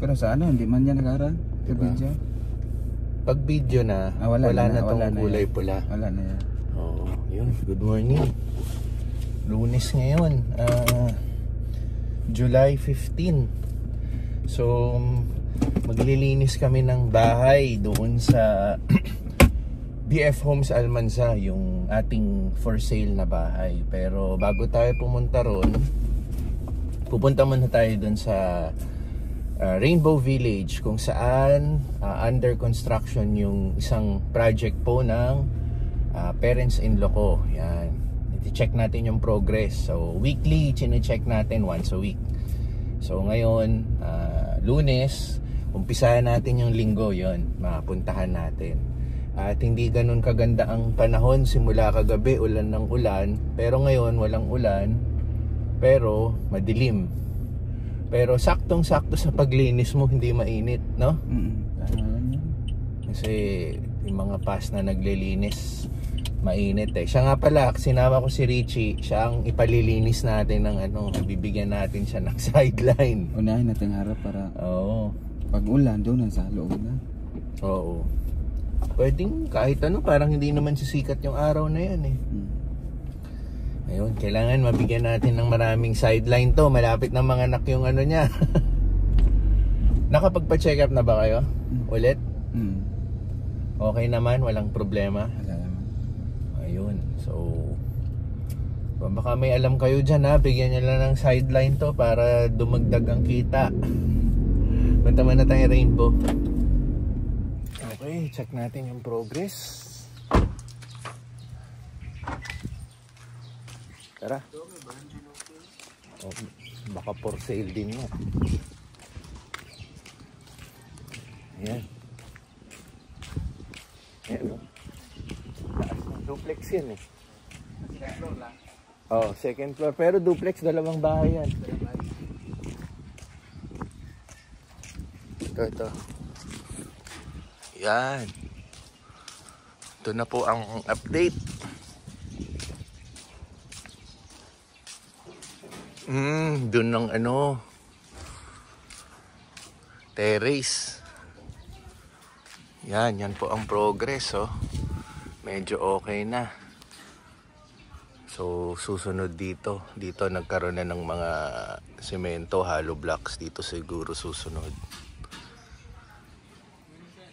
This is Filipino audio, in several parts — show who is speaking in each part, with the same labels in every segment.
Speaker 1: Pero sa ano, hindi man yan nag-aaral. Sa
Speaker 2: Diba?
Speaker 1: video.
Speaker 2: Pag video na, wala na tong kulay pula.
Speaker 1: Wala na yan.
Speaker 2: Oo, yun. Good morning. Lunes ngayon. July 15. So, maglilinis kami ng bahay doon sa BF Homes Almanza, yung ating for sale na bahay. Pero bago tayo pumunta ron, pupunta muna tayo doon sa Rainbow Village, kung saan under construction yung isang project po ng parents-in-law ko. Yan. I-check natin yung progress. So weekly, chine-check natin once a week. So ngayon, Lunes, umpisahan natin yung linggo, yon, mapuntahan natin. At hindi ganun kaganda ang panahon simula kagabi, ulan ng ulan. Pero ngayon, walang ulan, pero madilim. Pero saktong-sakto sa paglinis mo, hindi mainit, no? Kasi yung mga past na naglilinis, mainit eh. Siya nga pala, sinama ko si Richie, siya ang ipalilinis natin ng bibigyan natin siya ng sideline.
Speaker 1: Unahin natin harap para pag ulan, doon sa loob na.
Speaker 2: Oo. Pwedeng kahit parang hindi naman sisikat yung araw na yan eh. Ayun, kailangan mabigyan natin ng maraming sideline to. Malapit na mga anak yung niya. Nakapagpa-check up na ba kayo? Ulit? Okay naman, walang problema.
Speaker 1: Wala naman.
Speaker 2: Ayun, so baka may alam kayo dyan bigyan nyo lang ng sideline to para dumagdag ang kita. Punta man na tayo Rainbow. Okay, check natin yung progress. Tara. Baka for sale din mo. Ayan. Ayan. Duplex yan eh.
Speaker 1: Second floor lang.
Speaker 2: Second floor. Pero duplex, dalawang bahay yan. Ito. Yan. Ito na po ang update. Doon ng terrace. Yan po ang progress medyo okay na. So susunod dito nagkaroon na ng mga semento, hollow blocks dito siguro susunod.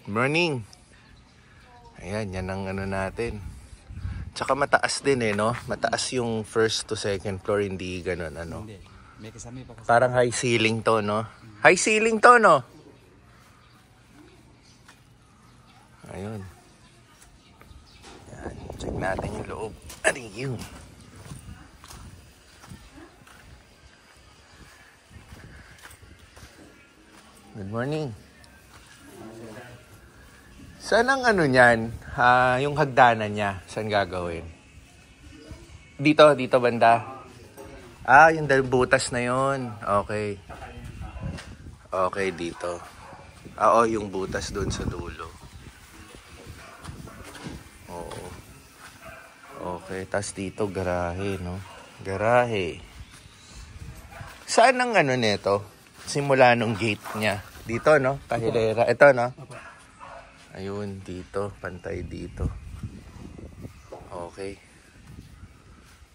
Speaker 2: Morning. Ayan, yan ang natin. Tsaka mataas din no? Mataas yung first to second floor, hindi ganun
Speaker 1: Hindi. May kasama pa kasi.
Speaker 2: Parang high ceiling to, no? High ceiling to, no? Ayun. Yan, check natin yung loob. Ano yun? Good morning. Saan ang niyan? Yung hagdanan niya, saan gagawin? Dito banda. Yung butas na yun. Okay. Okay, dito. Yung butas doon sa dulo. Oo. Okay, tas dito garahe, no? Garahe. Saan ang nito? Simula nung gate niya. Dito, no? Kahilera. Ito, no? Ayun, dito. Pantay dito. Okay.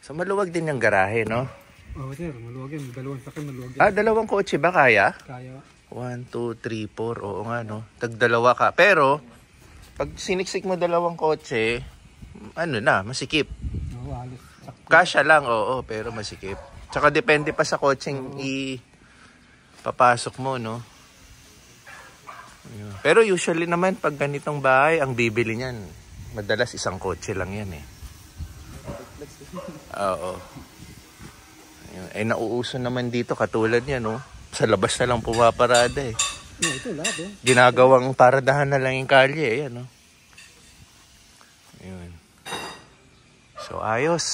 Speaker 2: So, maluwag din yung garahe, no?
Speaker 1: Sir. Maluwag yan. Dalawang sakyan, maluwag yan.
Speaker 2: Dalawang kotse ba kaya?
Speaker 1: Kaya.
Speaker 2: 1, 2, 3, 4. Oo nga, no? Tagdalawa ka. Pero, pag siniksik mo dalawang kotse, masikip.
Speaker 1: Halos.
Speaker 2: Kasya lang, pero masikip. Tsaka depende pa sa kotseng papasok mo, no? Pero usually naman, pag ganitong bahay, ang bibili niyan, madalas isang kotse lang yan eh. Oo. Nauuso naman dito, katulad niya, no? Sa labas na lang pumaparada eh.
Speaker 1: Ito lahat eh.
Speaker 2: Ginagawang paradahan na lang yung kalye eh, no? Ayun. So, ayos.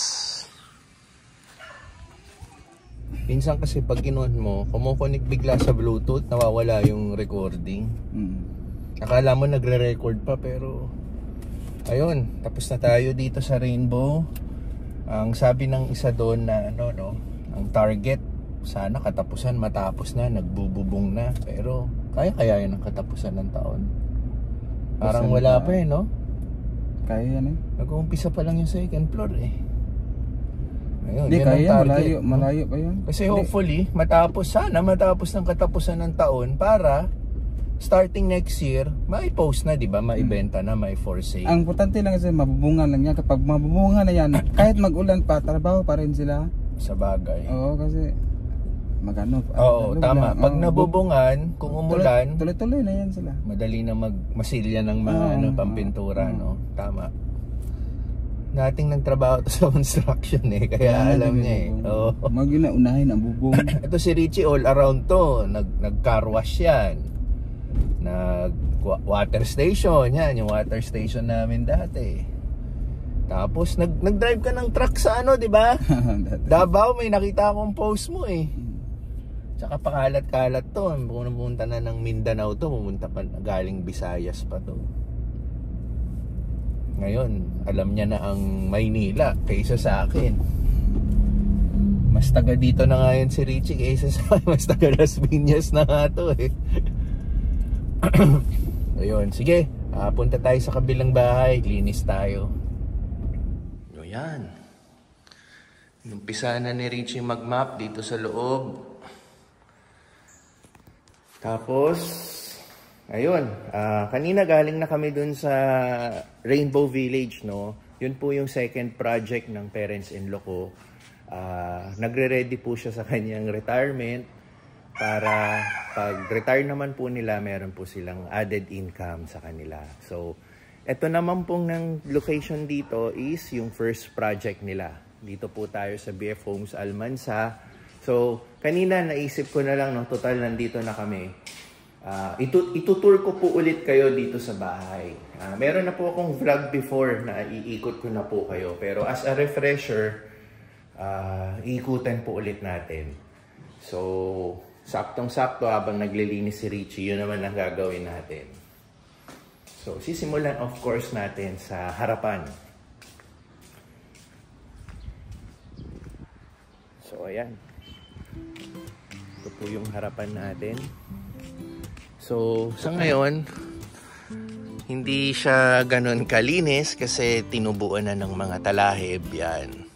Speaker 2: Minsan kasi pag kinuha mo, kumukunik bigla sa Bluetooth, nawawala yung recording. Akala mo nagre-record pa, pero ayun, tapos na tayo dito sa Rainbow. Ang sabi ng isa doon na ang target sana katapusan, matapos na, nagbububong na. Pero kaya yun ang katapusan ng taon. Parang wala pa eh, no?
Speaker 1: Kaya yan eh.
Speaker 2: Nag-uumpisa pa lang yung second floor eh. Ayun,
Speaker 1: Hindi,
Speaker 2: yan
Speaker 1: kaya
Speaker 2: ang
Speaker 1: yan.
Speaker 2: target,
Speaker 1: Malayo pa yun.
Speaker 2: Kasi hopefully, matapos ng katapusan ng taon para starting next year, mai-post na, di ba? Maibenta na, may for sale.
Speaker 1: Ang importante lang kasi mabubungan lang yan. Kapag mabubungan na yan, kahit mag-ulan pa, trabaho pa rin sila.
Speaker 2: Sa bagay.
Speaker 1: Oo, kasi magano.
Speaker 2: Oo, tama. Pag nabubungan, kung umulan,
Speaker 1: tuloy-tuloy na yan sila.
Speaker 2: madali na magmasilya ng mga pampintura, no? Tama. Dating nagtrabaho to sa construction eh, kaya alam niya eh. Oo.
Speaker 1: Unahin ang bubong.
Speaker 2: Ito si Richie all around to, nag-car wash yan. Water station, yan, yung water station namin dati. Tapos nag-drive ka ng truck sa ano, di ba? Davao, may nakita akong post mo eh. Tsaka pakalat-kalat to, pumunta na ng Mindanao to, pumunta pa galing Visayas pa to. Ngayon, alam niya na ang Maynila kaysa sa akin. Mas taga dito na nga yun si Richie kaysa sa akin, mas taga Las Piñas na nga to eh. Ayun, sige, punta tayo sa kabilang bahay, linis tayo. O yan, umpisa na ni Richie mag-map dito sa loob. Tapos ayun, kanina galing na kami dun sa Rainbow Village, no? Yun po yung second project ng parents-in-law ko. Nagre-ready po siya sa kanyang retirement para pag-retire naman po nila, meron po silang added income sa kanila. So, eto naman pong ng location dito is yung first project nila. Dito po tayo sa BF Homes Almansa. So, kanina naisip ko na lang, no, total nandito na kami. Itutour ko po ulit kayo dito sa bahay. Meron na po akong vlog before na iikot ko na po kayo. Pero as a refresher, iikutan po ulit natin. So, saktong-sakto habang naglilinis si Richie, yun naman ang gagawin natin. So, sisimulan of course natin sa harapan. So, ayan. Ito po yung harapan natin. So, sa ngayon, hindi siya ganun kalinis kasi tinubuan na ng mga talahib. Yan.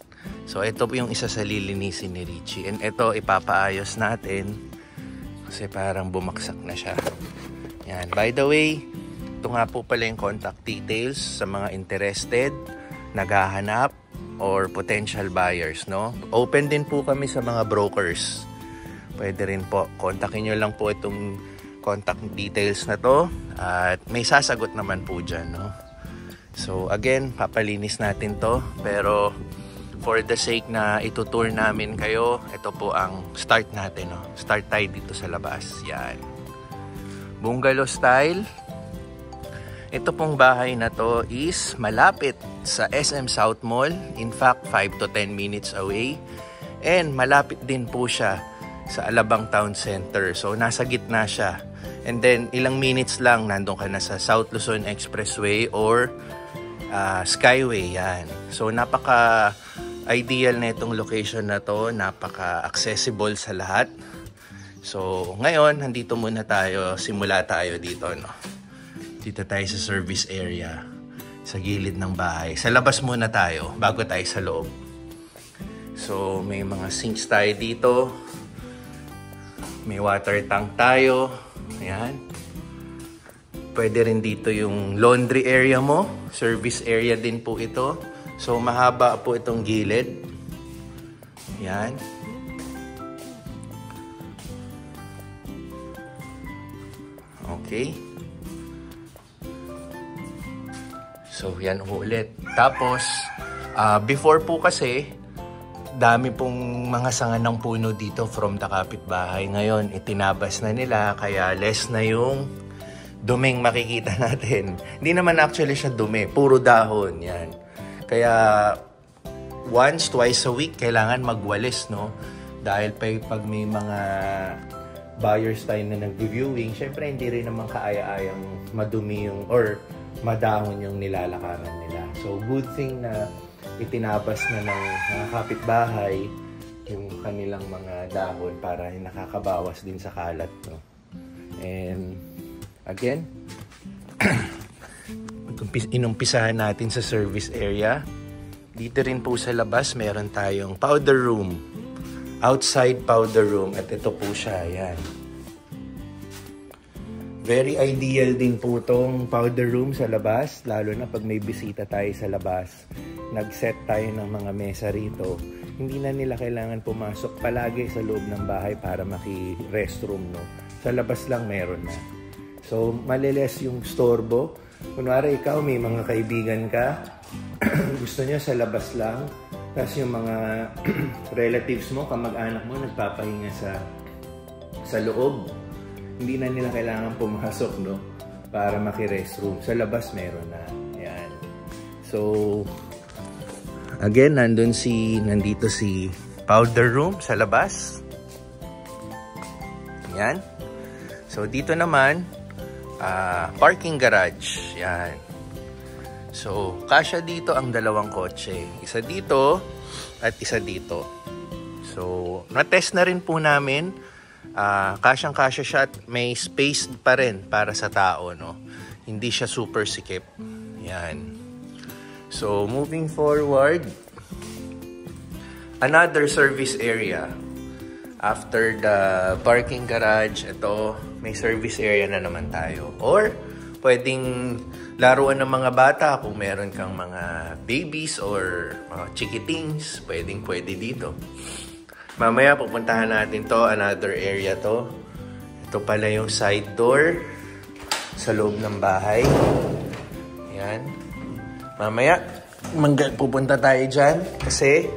Speaker 2: So, ito po yung isa sa lilinisin ni Richie. And ito, ipapaayos natin kasi parang bumaksak na siya. Yan. By the way, ito nga po pala yung contact details sa mga interested, naghahanap, or potential buyers, no? Open din po kami sa mga brokers. Pwede rin po. Kontakin nyo lang po itong contact details na to at may sasagot naman po dyan, no? So again, papalinis natin to, pero for the sake na itutour namin kayo, ito po ang start natin, no? Start tayo dito sa labas. Yan, bungalow style. Ito pong bahay na to is malapit sa SM South Mall. In fact, 5 to 10 minutes away. And malapit din po siya sa Alabang Town Center. So, nasa gitna siya. And then, ilang minutes lang, nandun ka na sa South Luzon Expressway or Skyway. Yan. So, napaka-ideal na itong location na to. Napaka-accessible sa lahat. So, ngayon, nandito muna tayo. Simula tayo dito, no? Dito tayo sa service area. Sa gilid ng bahay. Sa labas muna tayo, bago tayo sa loob. So, may mga sinks tayo dito. May water tank tayo. Ayan. Pwede rin dito yung laundry area mo. Service area din po ito. So, mahaba po itong gilid. Ayan. Okay. So, yan ulit. Tapos, before po kasi, dami pong mga sanga ng puno dito from the kapitbahay. Ngayon, itinabas na nila, kaya less na yung duming makikita natin. Hindi naman actually siya dumi, puro dahon, yan. Kaya, once, twice a week, kailangan magwalis, no? Dahil pag may mga buyers tayo na nag-viewing, syempre hindi rin naman kaaya-ayang madumi yung, or madahon yung nilalakaran nila. So, good thing na itinabas na ng mga kapitbahay yung kanilang mga dahon para nakakabawas din sa kalat, no? And again, inumpisahan natin sa service area. Dito rin po sa labas meron tayong powder room, outside powder room, at ito po siya, yan. Very ideal din po tong powder room sa labas, lalo na pag may bisita tayo sa labas. Nag-set tayo ng mga mesa rito. Hindi na nila kailangan pumasok palagi sa loob ng bahay para maki-restroom, no? Sa labas lang meron na. So, maliles yung storbo. Kunwari, ikaw may mga kaibigan ka, gusto nyo sa labas lang, tapos yung mga relatives mo, kamag-anak mo, nagpapahinga sa loob. Hindi na nila kailangan pumasok, no? Para maki-restroom. Sa labas meron na. Yan. So, again, nandito si powder room sa labas. Yan. So, dito naman, parking garage. Yan. So, kasya dito ang dalawang kotse. Isa dito at isa dito. So, na-test na rin po namin. Kasyang-kasya siya at may space pa rin para sa tao, no? Hindi siya super sikip. Yan. So, moving forward, another service area. After the parking garage, ito, may service area na naman tayo. Or, pwedeng laruan ng mga bata kung meron kang mga babies or mga chikitings, pwede dito. Mamaya pupuntahan natin to, another area to. Ito pala yung side door sa loob ng bahay. Yan. Mamaya, pupunta tayo dyan kasi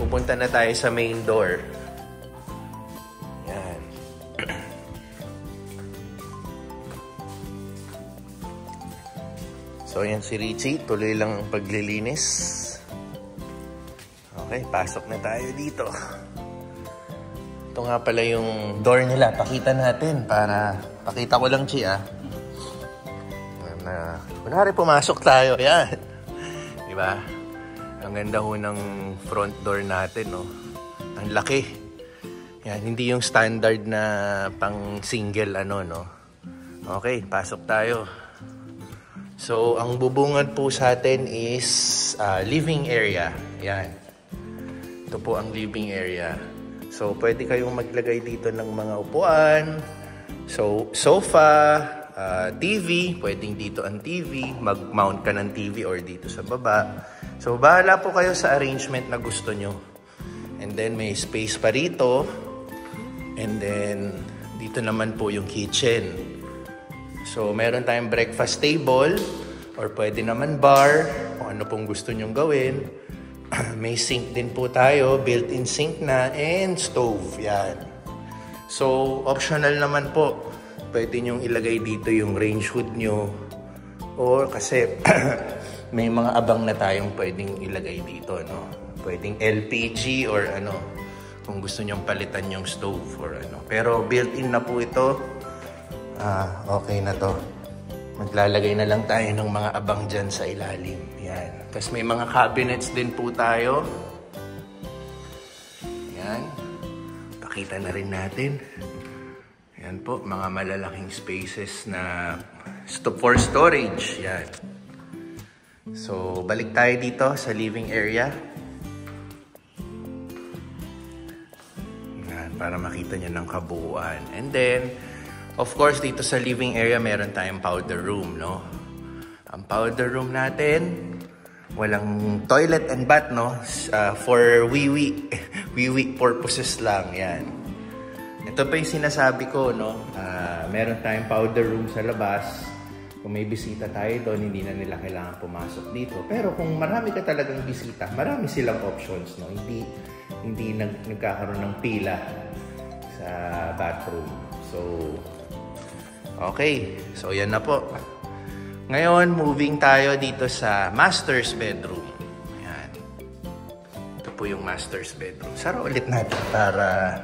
Speaker 2: pupunta na tayo sa main door. Yan. So, yan si Richie. Tuloy lang ang paglilinis. Okay, pasok na tayo dito. Ito nga pala yung door nila. Pakita natin para pakita ko lang, Chi, kunwari pumasok tayo. Yan. Diba? Ang ganda ho ng front door natin, no? Ang laki. Yan, hindi yung standard na pang single, no? Okay, pasok tayo. So, ang bubungad po sa atin is living area. Yan. Ito po ang living area. So, pwede kayong maglagay dito ng mga upuan. So, sofa, TV. Pwedeng dito ang TV. Mag-mount ka ng TV or dito sa baba. So, bahala po kayo sa arrangement na gusto nyo. And then, may space pa rito. And then, dito naman po yung kitchen. So, meron tayong breakfast table. Or pwede naman bar. Kung ano pong gusto nyong gawin. May sink din po tayo, built-in sink na, and stove, yan. So, optional naman po. Pwede nyong ilagay dito yung range hood nyo. Or kasi, may mga abang na tayong pwedeng ilagay dito, no? Pwedeng LPG or kung gusto nyong palitan yung stove or Pero built-in na po ito. Okay na to. Maglalagay na lang tayo ng mga abang dyan sa ilalim. Yan. Tapos may mga cabinets din po tayo. Yan. Pakita na rin natin. Yan po, mga malalaking spaces na for storage. Yan. So, balik tayo dito sa living area. Yan, para makita nyo ng kabuuan. And then, of course, dito sa living area, meron tayong powder room, no? Ang powder room natin, walang toilet and bath, no? For wee-wee purposes lang, yan. Ito pa yung sinasabi ko, no? Meron tayong powder room sa labas. Kung may bisita tayo doon, hindi na nila kailangan pumasok dito. Pero kung marami ka talagang bisita, marami silang options, no? Hindi nagkakaroon ng pila sa bathroom. So, okay. So, yan na po. Ngayon, moving tayo dito sa master's bedroom. Yan. Ito po yung master's bedroom. Sara ulit natin para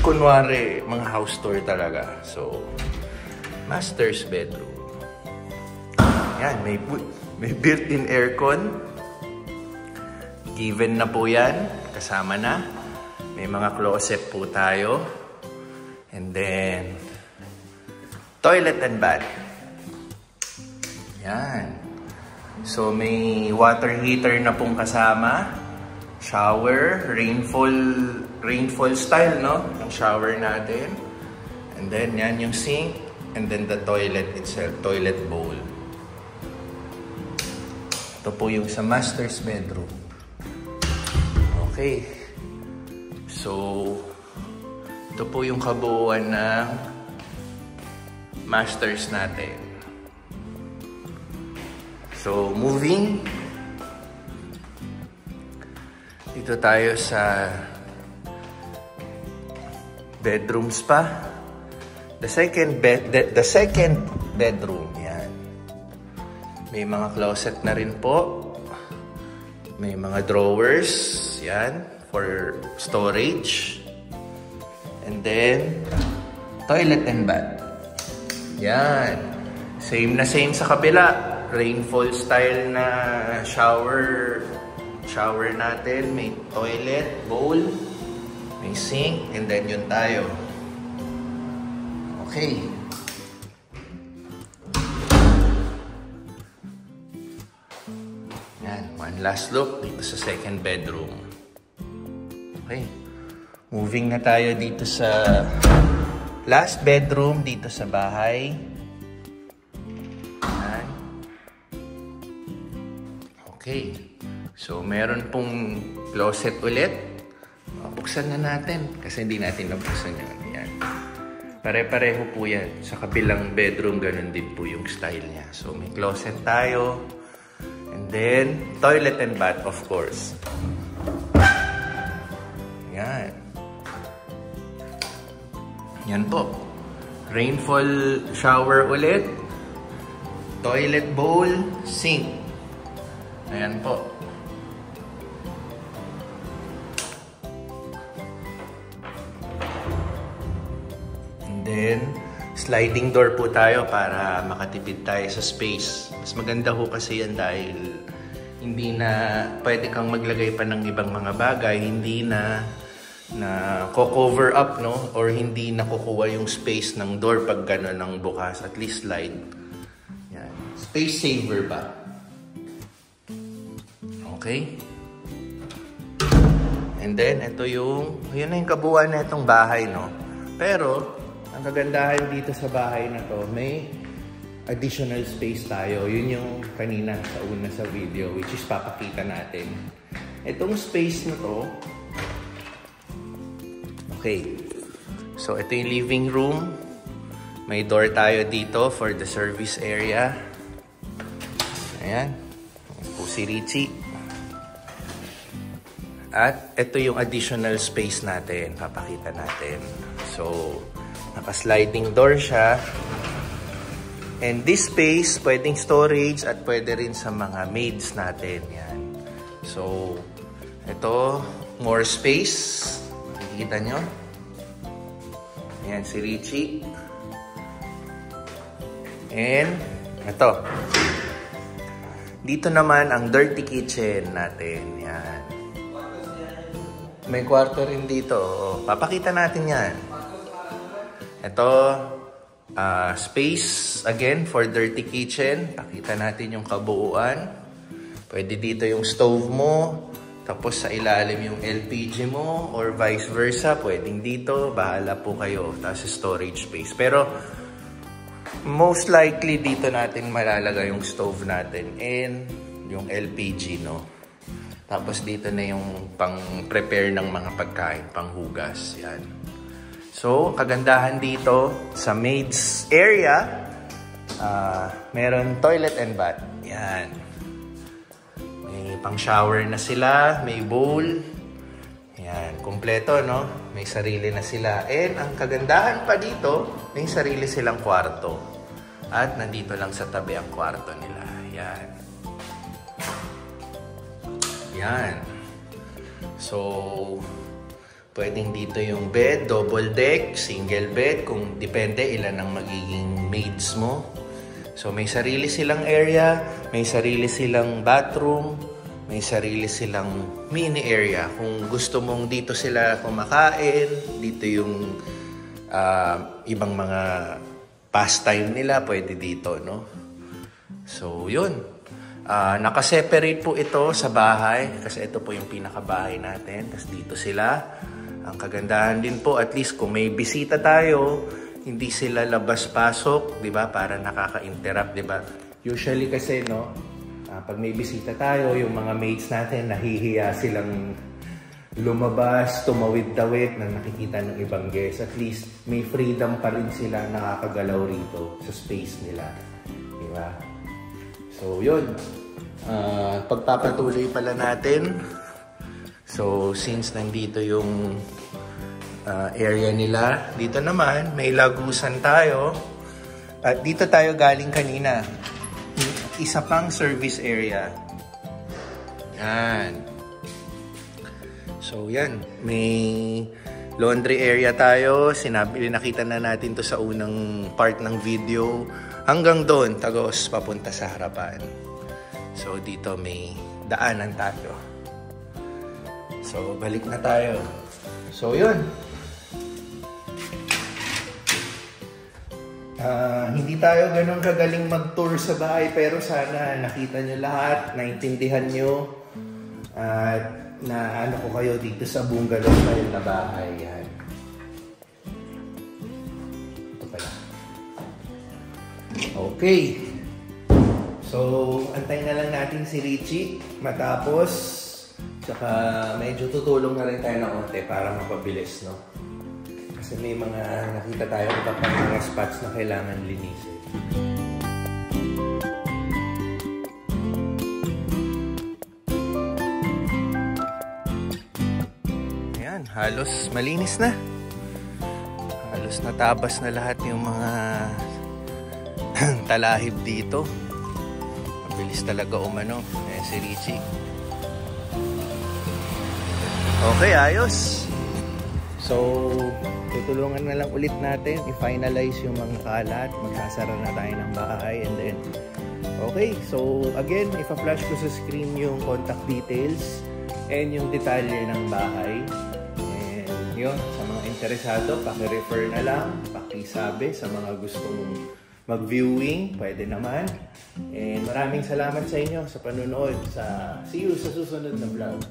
Speaker 2: kunwari, mga house tour talaga. So, master's bedroom. Yan, may built-in aircon. Given na po yan. kasama na. May mga closet po tayo. And then, toilet and bath. Yan. So, may water heater na pong kasama. Shower, rainfall style, no? Ang shower natin. And then, yan yung sink. And then, the toilet itself, toilet bowl. Ito po yung sa master's bedroom. Okay. So, ito po yung kabuuan ng masters natin. So, moving. Dito tayo sa bedrooms pa. The second bedroom. Yan. May mga closet na rin po. May mga drawers. Yan. For storage. And then, toilet and bath. Yan. Same na same sa kabila. Rainfall style na shower natin. May toilet, bowl, may sink, and then yun tayo. Okay. Yan. One last look dito sa second bedroom. Okay. Moving na tayo dito sa last bedroom dito sa bahay. Yan. Okay. So, meron pong closet ulit. Buksan na natin kasi hindi natin nabuksan yun. Yan. Pare-pareho po yan. Sa kabilang bedroom, ganun din po yung style niya. So, may closet tayo. And then, toilet and bath, of course. Yan. Yan po. Rainfall shower ulit. Toilet bowl, sink. Ayan po. Then, sliding door po tayo para makatipid tayo sa space. Mas maganda ho kasi yan dahil hindi na pwede kang maglagay pa ng ibang mga bagay, hindi na cover up, no? Or hindi nakukuha yung space ng door pag gano'n ang bukas. At least slide. Yan. Space saver ba? Okay? And then, ito yun na yung kabuuan na itong bahay, no? Pero, ang kagandahan dito sa bahay na to, may additional space tayo. Yun yung kanina sa una sa video, which is papakita natin. Itong space na to, okay. So, ito yung living room. May door tayo dito for the service area. Ayan. Po si Richie. At ito yung additional space natin. Papakita natin. So, naka-sliding door siya. And this space, pwedeng storage at pwede rin sa mga maids natin. Yan. So, ito, more space. Nakikita nyo? Ayan, si Richie. And, ito. Dito naman ang dirty kitchen natin. Yan. May kwarto rin dito. Papakita natin yan. Ito, space, again, for dirty kitchen. Pakita natin yung kabuuan. Pwede dito yung stove mo. Tapos sa ilalim yung LPG mo. Or vice versa. Pwedeng dito. Bahala po kayo. Tapos storage space. Pero, most likely dito natin malalagay yung stove natin. And yung LPG, no? Tapos dito na yung pang-prepare ng mga pagkain. Panghugas. Yan. So, kagandahan dito sa maids area, meron toilet and bath. Yan. May pang-shower na sila, may bowl. Yan, kumpleto, no? May sarili na sila. And ang kagandahan pa dito, may sarili silang kwarto. At nandito lang sa tabi ang kwarto nila. Yan. Yan. So, pwedeng dito yung bed, double deck, single bed, kung depende ilan ang magiging maids mo. So, may sarili silang area, may sarili silang bathroom, may sarili silang mini area. Kung gusto mong dito sila kumakain, dito yung ibang mga pastime nila, pwede dito, no? So, yun. Nakaseparate po ito sa bahay kasi ito po yung pinakabahay natin. Tapos dito sila. Ang kagandahan din po, at least kung may bisita tayo, hindi sila labas-pasok, di ba? Para nakaka-interrupt, di ba? Usually kasi, no, pag may bisita tayo, yung mga mates natin, nahihiya silang lumabas, tumawid-tawid na nakikita ng ibang guests. At least, may freedom pa rin sila nakakagalaw rito sa space nila. Di ba? So, yun. Pagpapatuloy pala natin. So, since nandito yung area nila, dito naman, may lagusan tayo. At dito tayo galing kanina. Isa pang service area. Yan. So, yan. May laundry area tayo. Nakita na natin to sa unang part ng video. Hanggang doon, tagos papunta sa harapan. So, dito may daanan tayo. So, balik na tayo. So, yun. Hindi tayo ganun kagaling mag-tour sa bahay, pero sana nakita nyo lahat, naintindihan nyo, at na ano ko kayo dito sa bungalow style na bahay. Yan. Ito pala. Okay. So, antayin na lang natin si Richie matapos. Tsaka medyo tutulong na rin tayo ng konti para mapabilis, no? Kasi may mga nakita tayo iba pang mga spots na kailangan linisin. Ayan, halos malinis na. Halos natabas na lahat yung mga talahib dito. Mabilis talaga umano. Si Richie. Okay, ayos. So, tutulungan na lang ulit natin i-finalize yung mga kalat. Magsasara na tayo ng bahay and then okay, so again, ipa-flash ko sa screen yung contact details and yung detalye ng bahay. And yun, sa mga interesado, paki-refer na lang, paki-sabi sa mga gustong mag-viewing, pwede naman. And maraming salamat sa inyo sa panonood. See you sa susunod na vlog.